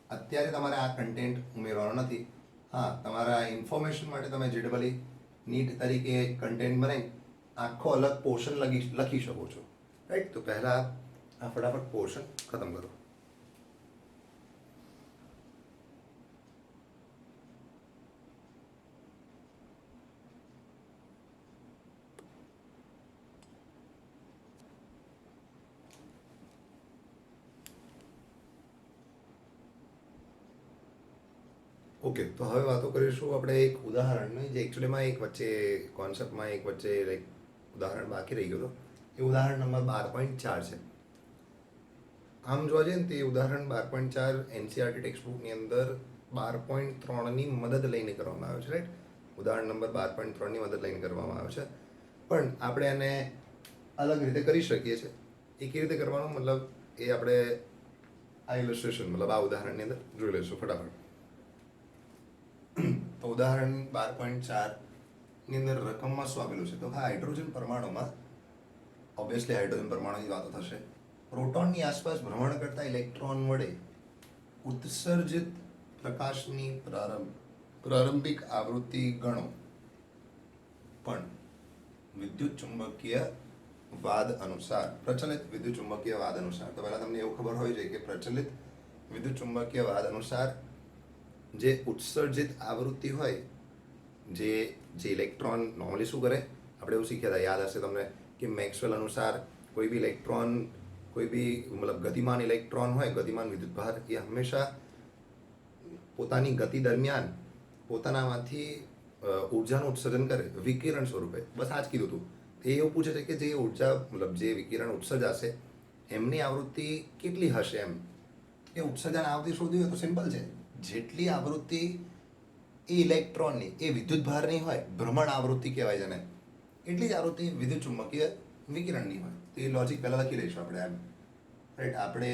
અત્યારે તમારે આ કન્ટેન્ટ ઉમેરવાનો નથી. હા, તમારા ઇન્ફોર્મેશન માટે તમે જેડબલ નીટ તરીકે કન્ટેન્ટ બનાવી આખો અલગ પોર્શન લખી શકો છો, રાઈટ. તો પહેલાં આ ફટાફટ પોર્શન ખતમ કરો. ઓકે, તો હવે વાતો કરીશું આપણે એક ઉદાહરણની, જે એકચ્યુઅલીમાં એક વચ્ચે કોન્સેપ્ટમાં એક વચ્ચે લાઈક ઉદાહરણ બાકી રહી ગયું હતું. એ ઉદાહરણ નંબર 12.4 છે. આમ જોવા જઈએ ને તે ઉદાહરણ 12.4 એનસીઆરટી ટેક્સ્ટ બુકની અંદર 12.3ની મદદ લઈને કરવામાં આવ્યો છે, રાઈટ. ઉદાહરણ નંબર 12.3ની મદદ લઈને કરવામાં આવ્યો છે, પણ આપણે એને અલગ રીતે કરી શકીએ છીએ. એ કેવી રીતે કરવાનું, મતલબ એ આપણે આ ઇલસ્ટ્રેશન મતલબ આ ઉદાહરણની અંદર જોઈ લઈશું ફટાફટ. તો ઉદાહરણ 12.4ની અંદર રકમમાં શું આપેલું છે? તો હા, હાઇડ્રોજન પરમાણુમાં ઓબ્વિયસલી હાઇડ્રોજન પરમાણુની વાતો થશે. પ્રોટોનની આસપાસ ભ્રમણ કરતા ઇલેક્ટ્રોન વડે ઉત્સર્જિત પ્રકાશની પ્રારંભિક આવૃત્તિ ગણો, પણ વિદ્યુત ચુંબકીય વાદ અનુસાર, પ્રચલિત વિદ્યુત ચુંબકીય વાદ અનુસાર. તો પહેલાં તમને એવું ખબર હોય છે કે પ્રચલિત વિદ્યુત ચુંબકીય વાદ અનુસાર જે ઉત્સર્જિત આવૃત્તિ હોય, જે ઇલેક્ટ્રોન નોર્મલી શું કરે, આપણે એવું શીખ્યા હતા, યાદ હશે તમને, કે મેક્સવેલ અનુસાર કોઈ બી ઇલેક્ટ્રોન, કોઈ બી મતલબ ગતિમાન ઇલેક્ટ્રોન હોય, ગતિમાન વિદ્યુતભાર, એ હંમેશા પોતાની ગતિ દરમિયાન પોતાનામાંથી ઉર્જાનું ઉત્સર્જન કરે વિકિરણ સ્વરૂપે. બસ આ જ કીધું હતું. એ એવું પૂછે છે કે જે ઉર્જા મતલબ જે વિકિરણ ઉત્સર્જાશે એમની આવૃત્તિ કેટલી હશે એમ. એ ઉત્સર્જન આવૃત્તિ શોધવી હોય તો સિમ્પલ છે. જેટલી આવૃત્તિ એ ઇલેક્ટ્રોનની, એ વિદ્યુતભારની હોય, ભ્રમણ આવૃત્તિ કહેવાય છે ને, એટલી જ આવૃત્તિ વિદ્યુત ચુંબકીય વિકિરણની હોય. તો એ લોજિક પહેલાં લખી લઈશું આપણે એમ, રાઈટ. આપણે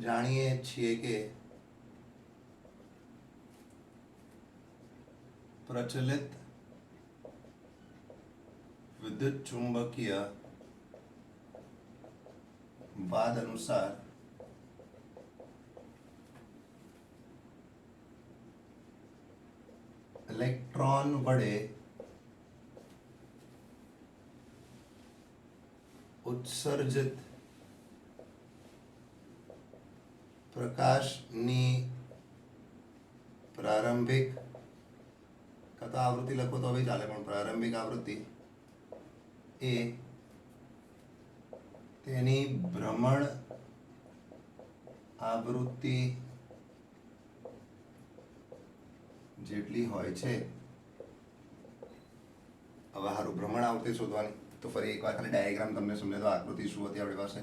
જાણીએ છીએ કે પ્રચલિત વિદ્યુત ચુંબકીય વાદ અનુસાર ઇલેક્ટ્રોન વડે ઉત્સર્જિત પ્રકાશની પ્રારંભિક, કતો આવૃત્તિ લખો તો હવે ચાલે, પણ પ્રારંભિક આવૃત્તિ એ તેની ભ્રમણ આવૃત્તિ જેટલી હોય છે. હવે સારું, ભ્રમણ આવૃત્તિ શોધવાની. તો ફરી એકવાર ખાલી ડાયાગ્રામ તમને સમજે તો આકૃતિ શું હતી આપણી પાસે,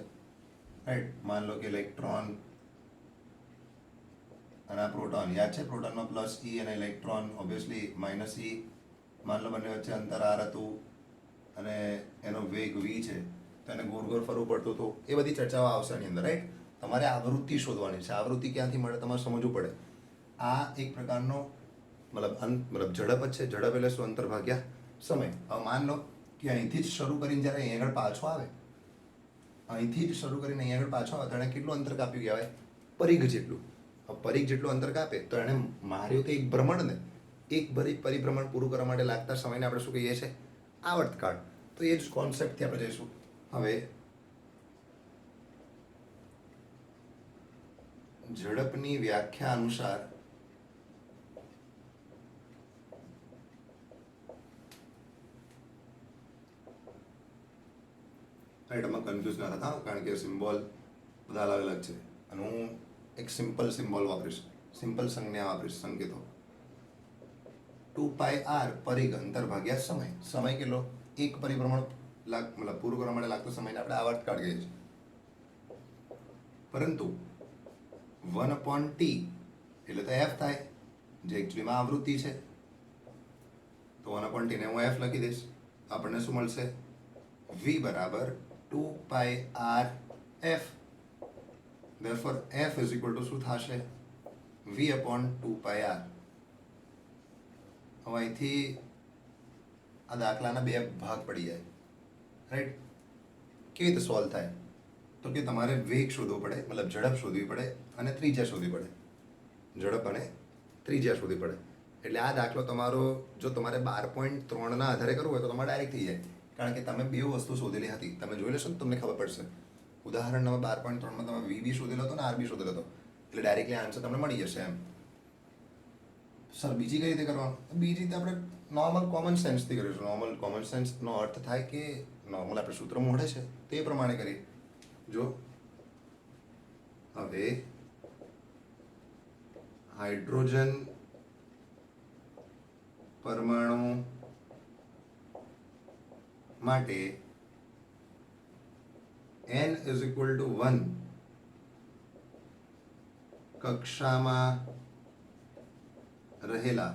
રાઈટ. માન લો કે ઇલેક્ટ્રોન અને આ પ્રોટોન, યાદ છે પ્રોટોનમાં પ્લસ ઈ અને ઇલેક્ટ્રોન ઓબ્વિયસલી માઇનસ ઈ. માન લો બંને વચ્ચે અંતર આર હતું અને એનો વેગ વી છે, તો એને ગોળ ગોળ ફરવું પડતું હતું. એ બધી ચર્ચાઓ આવશે એની અંદર, રાઈટ. તમારે આવૃત્તિ શોધવાની છે. આવૃત્તિ ક્યાંથી મળે તમારે સમજવું પડે. આ એક પ્રકારનો મતલબ ઝડપ જ છે. ઝડપ એટલે શું? અંતર ભાગ્યા સમય. હવે માન લો કે અહીંથી જ શરૂ કરીને જ્યારે અહીં આગળ પાછો આવે, અહીંથી જ શરૂ કરીને અહીં આગળ પાછો આવે તો એણે કેટલું અંતર કાપ્યું કહેવાય? પરિઘ જેટલું. હવે પરિઘ જેટલું અંતર કાપે તો એણે માર્યું તો એક ભ્રમણ ને, એક પરિભ્રમણ પૂરું કરવા માટે લાગતા સમયને આપણે શું કહીએ છીએ? આવર્તકાળ. તો એ જ કોન્સેપ્ટથી આપણે જઈશું. હવે ઝડપની વ્યાખ્યા અનુસાર રાઈટ, આમાં કન્ફ્યુઝ ના થતા, કારણ કે સિમ્બોલ બધા અલગ અલગ છે અને હું એક સિમ્પલ સિમ્બોલ વાપરીશ, સિમ્પલ સંજ્ઞા વાપરીશ, સંકેતો. 2πr પરિઘ અંતર ભાગ્યા સમય. સમય કેટલો? એક પરિભ્રમણ મતલબ પૂરું કરવા માટે લાગતો સમયને આપણે આવર્તકાળ કહીએ છીએ. પરંતુ 1/t એટલે તો f થાય, જે એકચ્યુઅલીમાં આવૃત્તિ છે. તો 1/t ને હું f લખી દઈશ. આપણને શું મળશે? v બરાબર 2 pi R F. therefore f is equal to શું થશે? v upon 2 pi R. હવે અહીંથી આ દાખલાના બે ભાગ પડી જાય, રાઈટ? કેવી રીતે સોલ્વ થાય? તો કે તમારે વેગ શોધવો પડે, મતલબ ઝડપ શોધવી પડે અને ત્રિજ્યા શોધવી પડે. ઝડપ અને ત્રિજ્યા શોધવી પડે. એટલે આ દાખલો તમારો જો તમારે 12.3ના આધારે કરવો હોય તો તમારે ડાયરેક્ટ થઈ જાય, કારણ કે તમે બે વસ્તુ શોધેલી હતી. તમે જોઈ લેશો ને તમને ખબર પડશે. ઉદાહરણ નંબર 12.3માં તમે વી શોધેલો હતો ને આર બી શોધેલો હતો, એટલે ડાયરેક્ટલી આન્સર તમને મળી જશે એમ. સર બીજી કઈ રીતે કરવાનું? બીજી રીતે આપણે નોર્મલ કોમન સેન્સથી કરીશું. નોર્મલ કોમન સેન્સનો અર્થ થાય કે નોર્મલ આપણે સૂત્ર મોઢે છે તે પ્રમાણે કરીએ. જો હવે હાઇડ્રોજન પરમાણુ માટે n is equal to 1 કક્ષામાં રહેલા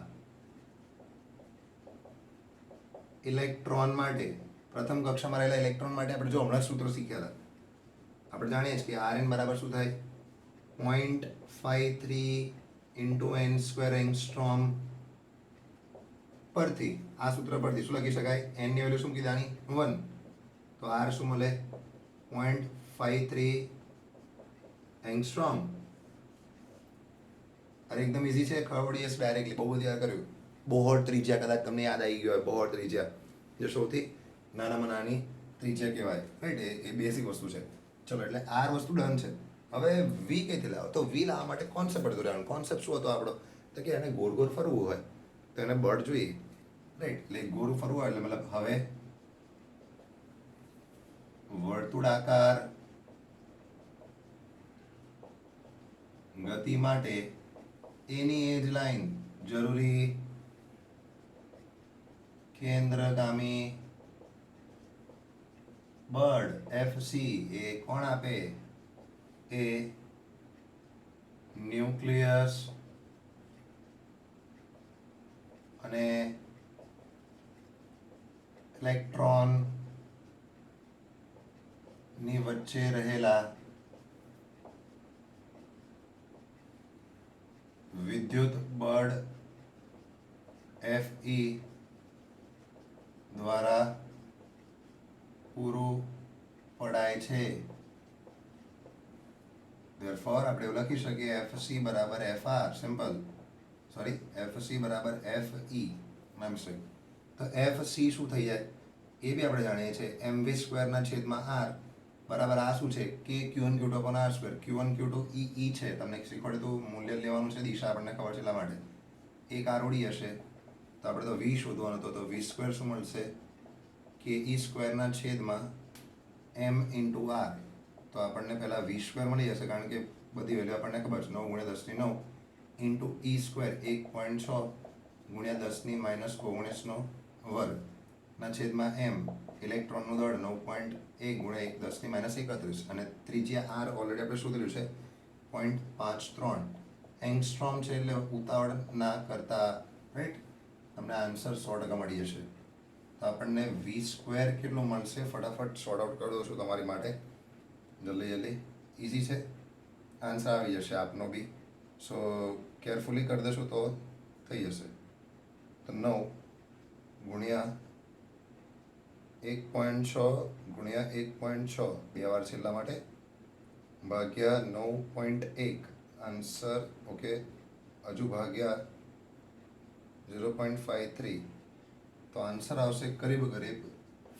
ઇલેક્ટ્રોન માટે, પ્રથમ કક્ષામાં રહેલા ઇલેક્ટ્રોન માટે આપણે જો હમણાં સૂત્ર શીખ્યા હતા, આપણે જાણીએ છીએ કે Rn બરાબર શું થાય? 0.53 ઇન્ટુ n સ્ક્વેર એંગસ્ટ્રોમ પરથી, આ સૂત્ર પરથી શું લખી શકાય? n ની વેલ્યુ શું કીધાની? 1. તો R શું મળે? 0.53 એંગસ્ટ્રોમ. અરે એકદમ ઇઝી છે, ખબર પડી જશે ડાયરેક્ટલી. બહુ બધી યાદ કર્યું. બોહર ત્રિજ્યા કદાચ તમને યાદ આવી ગયો હોય. બોહર ત્રિજ્યા જે સૌથી નાનામાં નાની ત્રિજ્યા કહેવાય, રાઈટ? એ બેસિક વસ્તુ છે. ચલો, એટલે આર વસ્તુ ડન છે. હવે વી કઈથી લાવો? તો વી લાવવા માટે કોન્સેપ્ટ હતો રહેવાનો. કોન્સેપ્ટ શું હતો આપણો? તો કે એને ગોળ ગોળ ફરવું હોય તો એને બળ જોઈએ, રાઈટ? એટલે ગોળ ફરવું હોય એટલે મતલબ હવે વર્તુળાકાર ગતિ માટે એની એજ લાઈન જરૂરી કેન્દ્રગામી બળ FC એ કોણ આપે? એ ન્યુક્લિયસ અને ઇલેક્ટ્રોન ની વચ્ચે રહેલા વિદ્યુત બળ FE દ્વારા પૂરું પડાય છે. therefore આપણે એવું લખી શકીએ FC બરાબર FR. સિમ્પલ. સોરી, FC બરાબર FE. My mistake. તો FC શું થઈ જાય? એ બી આપણે જાણીએ છીએ mv સ્ક્વેરના છેદમાં r બરાબર આ શું છે? કે Q1 Q2 upon r square. Q1 Q2 E છે, તમને શીખવાડે તો મૂલ્ય લેવાનું છે, દિશા આપણને ખબર છે એટલા માટે. એક r ઉડી હશે તો આપણે તો v શોધવાનો હતો, તો v સ્ક્વેર શું મળશે? કે E સ્ક્વેરના છેદમાં m ઇન્ટુ r. તો આપણને પહેલાં v સ્ક્વેર મળી જશે, કારણ કે બધી વેલ્યુ આપણને ખબર છે. 9 ગુણ્યા 10 ની 9 ઇન્ટુ E સ્ક્વેર 1.6 ગુણ્યા 10 ની -19 વર્ગ ના છેદમાં m ઇલેક્ટ્રોનનું દળ 9.1 ગુણ્યા 10 ની -31 અને ત્રિજ્યા r ઓલરેડી આપણે શોધેલું છે 0.53 એંગસ્ટ્રોમ છે. એટલે ઉતાવળ ના કરતા, રાઈટ, તમને આન્સર 100% મળી જશે. તો આપણને વી સ્ક્વેર કેટલું મળશે? ફટાફટ સોર્ટ આઉટ કરી દઉં છું તમારી માટે, જલ્દી જલ્દી. ઇઝી છે, આન્સર આવી જશે આપનો બી. સો કેરફુલી કરી દેશો તો થઈ જશે. તો 9 ગુણ્યા 1.6 ગુણ્યા 1.6 બે વાર છેલ્લા માટે ભાગ્યા 9.1 આન્સર. ઓકે, હજુ ભાગ્યા 0.53 તો આન્સર આવશે કરીબ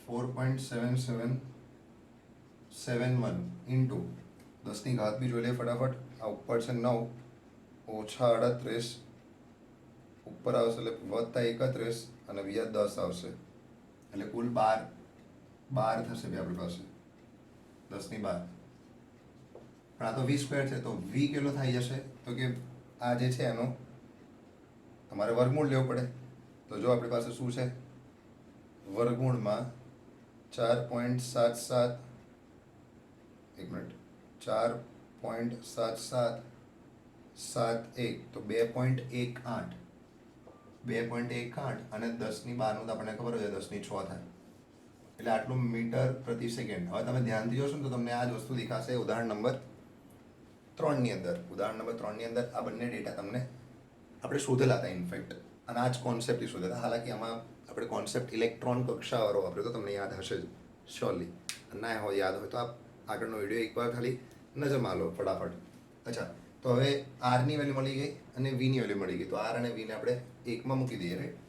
4.7771 ઇન્ટુ 10 ની ઘાત બી જોઈ લે ફટાફટ. આ ઉપર છે 9 ઓછા 38 ઉપર આવશે એટલે વત્તા 31 અને બીજા 10 આવશે એટલે કુલ 12 થશે બે આપણી પાસે. 10 ની 12. પણ આ તો વી સ્ક્વેર છે, તો વી કેટલો થઈ જશે? તો કે આ જે છે એનો તમારે વર્ગમૂળ લેવું પડે. તો જો આપણી પાસે શું છે? વર્ગમૂળમાં 4.77 એક મિનિટ 4.7771 તો 2.18 2.18 અને 10 ની 12 નું તો આપણને ખબર હોય 10 ની 6 થાય. એટલે આટલું મીટર પ્રતિ સેકન્ડ. હવે તમે ધ્યાનથી જોશો ને તો તમને આ જ વસ્તુ દેખાશે ઉદાહરણ નંબર 3ની અંદર. ઉદાહરણ નંબર 3ની અંદર આ બંને ડેટા તમને આપણે શોધેલા હતા ઇનફેક્ટ, અને આ જ કોન્સેપ્ટથી શોધેલા. હાલાકી આમાં આપણે કોન્સેપ્ટ ઇલેક્ટ્રોન કક્ષાવાળો વાપર્યો તો તમને યાદ હશે જ શ્યોરલી. ના હોય યાદ હોય તો આપ આગળનો વિડીયો એકવાર ખાલી નજર મારો ફટાફટ. અચ્છા, તો હવે આરની વેલ્યુ મળી ગઈ અને વીની વેલ્યુ મળી ગઈ. તો આર અને વીને આપણે એકમાં મૂકી દઈએ, રાઈટ?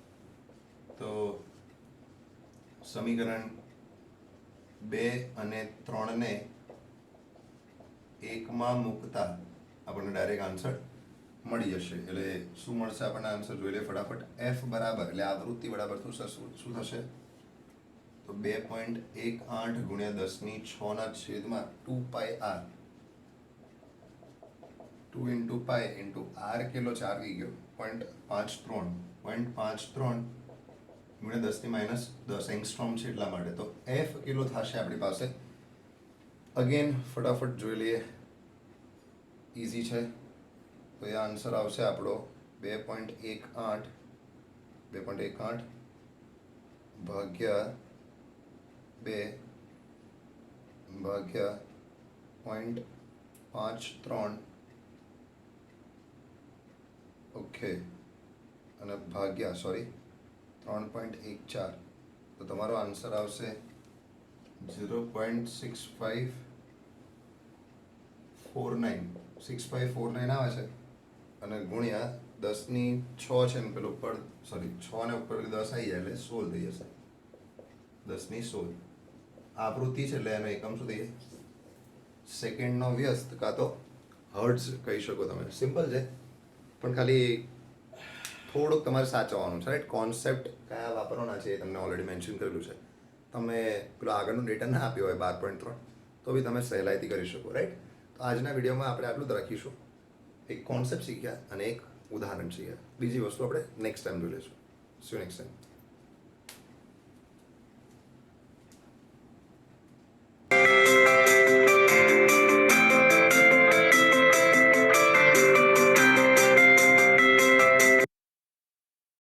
તો સમીકરણ 2 અને 3ને એકમાં મૂકતા આપણને ડાયરેક્ટ આન્સર મળી જશે. એટલે શું મળશે આપણને આન્સર જોઈ લે ફટાફટ. એફ બરાબર એટલે આવૃત્તિ બરાબર શું થશે? તો 2.18 ગુણ્યા 10⁶2πr 2 into pi into r kilo 4 આવી ગયો 0.53 ગુણ્યા 10⁻10 એંગસ્ટ્રોમ છે એટલા માટે. તો એફ કિલો થશે આપણી પાસે. અગેન ફટાફટ જોઈ લઈએ, ઇઝી છે. તો એ આન્સર આવશે આપણો 2.18 ભાગ્યા 2 ભાગ્યા 0.53 ઓકે, અને ભાગ્યા 3.14. તો તમારો આન્સર આવશે 0.6549 આવે છે, અને ગુણ્યા 10⁶ છે ને પેલું ઉપર 6 ને ઉપર 10 આવી જાય એટલે 16 થઈ જશે. 10⁻16 આવૃત્તિ છે એટલે એનો એકમ શું થઈ જાય? સેકન્ડનો વ્યસ્ત કાં તો હર્ટ્ઝ કહી શકો તમે. સિમ્પલ છે, પણ ખાલી થોડુંક તમારે સાચવવાનું છે, રાઈટ? કોન્સેપ્ટ કયા વાપરવાના છે એ તમને ઓલરેડી મેન્શન કરેલું છે. તમે પેલો આગળનું ડેટા ના આપ્યો હોય 12.3 તો બી તમે સહેલાઈથી કરી શકો, રાઈટ? તો આજના વિડીયોમાં આપણે આટલું જ રાખીશું. એક કોન્સેપ્ટ શીખ્યા અને એક ઉદાહરણ શીખ્યા. બીજી વસ્તુ આપણે નેક્સ્ટ ટાઈમ જોઈ લઈશું. C you next time.